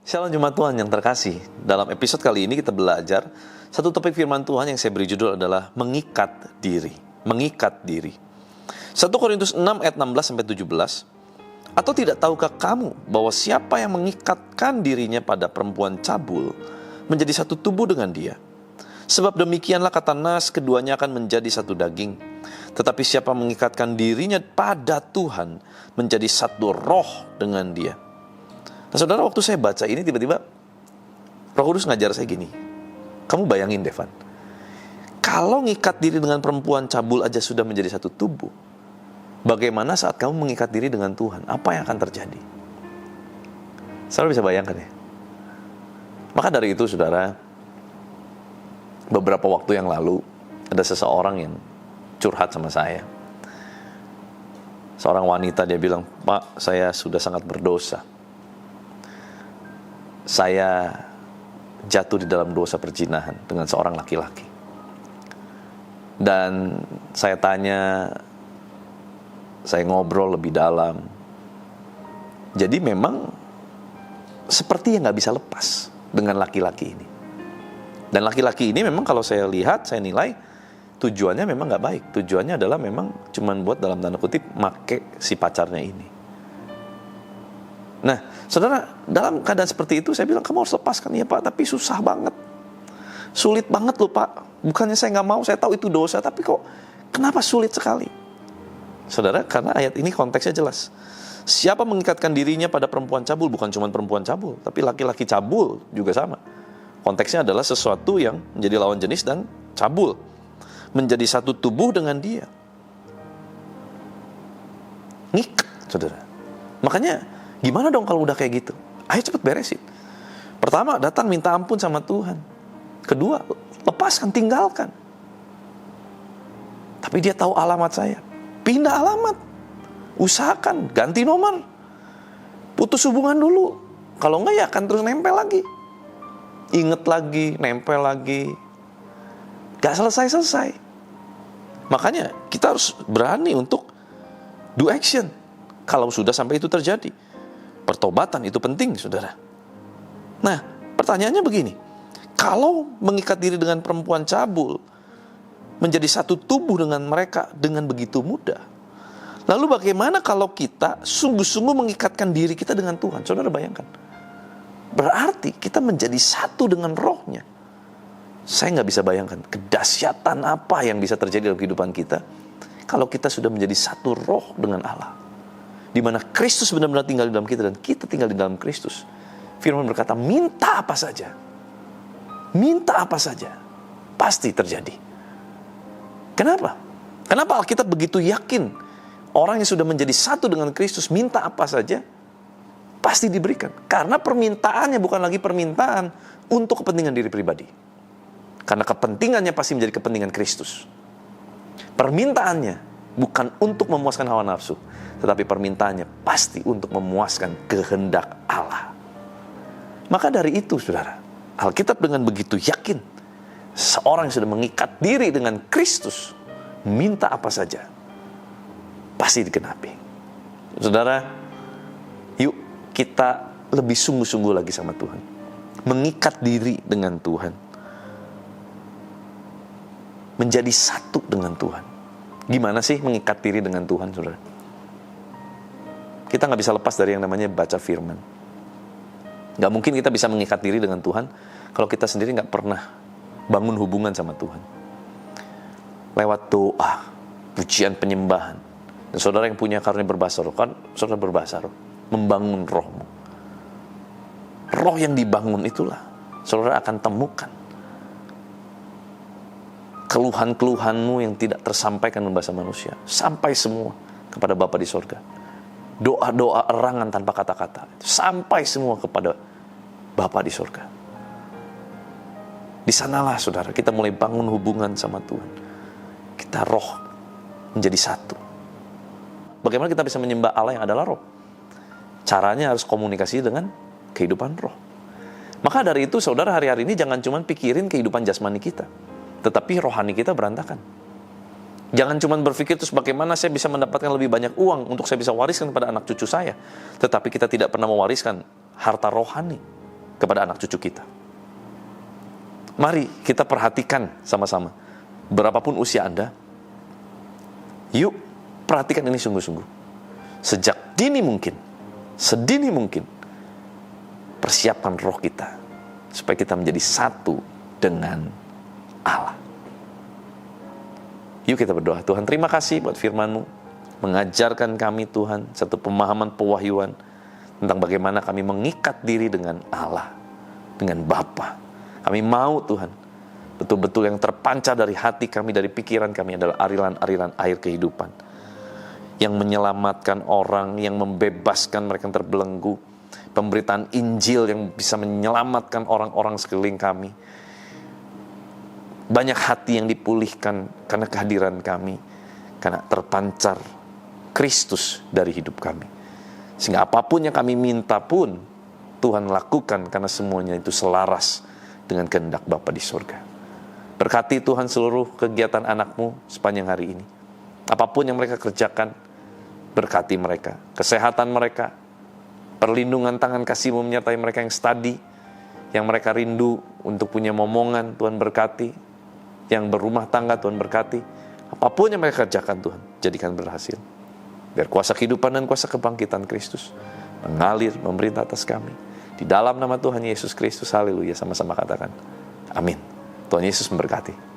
Shalom Jemaat Tuhan yang terkasih. Dalam episode kali ini kita belajar satu topik firman Tuhan yang saya beri judul adalah mengikat diri. Mengikat diri. 1 Korintus 6 ayat 16-17. Atau tidak tahukah kamu bahwa siapa yang mengikatkan dirinya pada perempuan cabul menjadi satu tubuh dengan dia? Sebab demikianlah kata Nas, keduanya akan menjadi satu daging. Tetapi siapa mengikatkan dirinya pada Tuhan menjadi satu roh dengan dia. Nah saudara, waktu saya baca ini tiba-tiba Roh Kudus ngajar saya gini. Kamu bayangin Devan, kalau ngikat diri dengan perempuan cabul aja sudah menjadi satu tubuh, bagaimana saat kamu mengikat diri dengan Tuhan? Apa yang akan terjadi? Saudara bisa bayangkan ya? Maka dari itu saudara, beberapa waktu yang lalu ada seseorang yang curhat sama saya. Seorang wanita, dia bilang, "Pak, saya sudah sangat berdosa. Saya jatuh di dalam dosa perzinahan dengan seorang laki-laki." Dan saya tanya, saya ngobrol lebih dalam. Jadi memang seperti yang gak bisa lepas dengan laki-laki ini. Dan laki-laki ini memang kalau saya lihat, saya nilai tujuannya memang gak baik. Tujuannya adalah memang cuman buat dalam tanda kutip make si pacarnya ini. Nah, saudara, dalam keadaan seperti itu saya bilang, kamu harus lepaskan. Ya Pak, tapi susah banget. Sulit banget loh Pak. Bukannya saya gak mau, saya tahu itu dosa, tapi kok kenapa sulit sekali? Saudara, karena ayat ini konteksnya jelas. Siapa mengikatkan dirinya pada perempuan cabul, bukan cuma perempuan cabul, tapi laki-laki cabul juga sama. Konteksnya adalah sesuatu yang menjadi lawan jenis dan cabul. Menjadi satu tubuh dengan dia. Ngikat, saudara. Makanya, gimana dong kalau udah kayak gitu? Ayo cepet beresin. Pertama, datang minta ampun sama Tuhan. Kedua, lepaskan, tinggalkan. Tapi dia tahu alamat saya. Pindah alamat. Usahakan, ganti nomor. Putus hubungan dulu. Kalau enggak ya akan terus nempel lagi. Ingat lagi, nempel lagi. Gak selesai-selesai. Makanya kita harus berani untuk do action. Kalau sudah sampai itu terjadi. Pertobatan itu penting, saudara. Nah, pertanyaannya begini. Kalau mengikat diri dengan perempuan cabul, menjadi satu tubuh dengan mereka dengan begitu mudah. Lalu bagaimana kalau kita sungguh-sungguh mengikatkan diri kita dengan Tuhan? Saudara bayangkan. Berarti kita menjadi satu dengan rohnya. Saya nggak bisa bayangkan kedahsyatan apa yang bisa terjadi dalam kehidupan kita kalau kita sudah menjadi satu roh dengan Allah. Di mana Kristus benar-benar tinggal di dalam kita dan kita tinggal di dalam Kristus. Firman berkata, minta apa saja. Minta apa saja. Pasti terjadi. Kenapa? Kenapa Alkitab begitu yakin orang yang sudah menjadi satu dengan Kristus minta apa saja pasti diberikan. Karena permintaannya bukan lagi permintaan untuk kepentingan diri pribadi. Karena kepentingannya pasti menjadi kepentingan Kristus. Permintaannya bukan untuk memuaskan hawa nafsu, tetapi permintaannya pasti untuk memuaskan kehendak Allah. Maka dari itu, saudara, Alkitab dengan begitu yakin, seorang yang sudah mengikat diri dengan Kristus, minta apa saja, pasti digenapi. Saudara, yuk kita lebih sungguh-sungguh lagi sama Tuhan. Mengikat diri dengan Tuhan. Menjadi satu dengan Tuhan. Gimana sih mengikat diri dengan Tuhan, saudara? Kita nggak bisa lepas dari yang namanya baca firman. Nggak mungkin kita bisa mengikat diri dengan Tuhan kalau kita sendiri nggak pernah bangun hubungan sama Tuhan. Lewat doa, pujian, penyembahan. Dan saudara yang punya karunia berbahasa roh, kan saudara berbahasa roh, membangun rohmu. Roh yang dibangun itulah saudara akan temukan keluhan-keluhanmu yang tidak tersampaikan dalam bahasa manusia, sampai semua kepada Bapa di sorga. Doa-doa erangan tanpa kata-kata, sampai semua kepada Bapa di sorga. Di sanalah saudara kita mulai bangun hubungan sama Tuhan. Kita roh menjadi satu. Bagaimana kita bisa menyembah Allah yang adalah roh? Caranya harus komunikasi dengan kehidupan roh. Maka dari itu saudara hari-hari ini jangan cuma pikirin kehidupan jasmani kita, tetapi rohani kita berantakan. Jangan cuma berpikir terus bagaimana saya bisa mendapatkan lebih banyak uang untuk saya bisa wariskan kepada anak cucu saya. Tetapi kita tidak pernah mewariskan harta rohani kepada anak cucu kita. Mari kita perhatikan sama-sama. Berapapun usia Anda, yuk perhatikan ini sungguh-sungguh. Sejak dini mungkin, sedini mungkin, persiapkan roh kita supaya kita menjadi satu dengan Allah. Yuk kita berdoa. Tuhan, terima kasih buat firman-Mu. Mengajarkan kami Tuhan satu pemahaman pewahyuan tentang bagaimana kami mengikat diri dengan Allah, dengan Bapa. Kami mau Tuhan, betul-betul yang terpancar dari hati kami, dari pikiran kami adalah aliran-aliran air kehidupan. Yang menyelamatkan orang, yang membebaskan mereka yang terbelenggu. Pemberitaan Injil yang bisa menyelamatkan orang-orang sekeliling kami. Banyak hati yang dipulihkan karena kehadiran kami, karena terpancar Kristus dari hidup kami. Sehingga apapun yang kami minta pun Tuhan lakukan karena semuanya itu selaras dengan kehendak Bapa di surga. Berkati Tuhan seluruh kegiatan anak-Mu sepanjang hari ini. Apapun yang mereka kerjakan, berkati mereka. Kesehatan mereka, perlindungan tangan kasih-Mu menyertai mereka yang study, yang mereka rindu untuk punya momongan, Tuhan berkati. Yang berumah tangga, Tuhan berkati. Apapun yang mereka kerjakan, Tuhan jadikan berhasil. Biar kuasa kehidupan dan kuasa kebangkitan Kristus mengalir, memerintah atas kami. Di dalam nama Tuhan Yesus Kristus, haleluya, sama-sama katakan amin. Tuhan Yesus memberkati.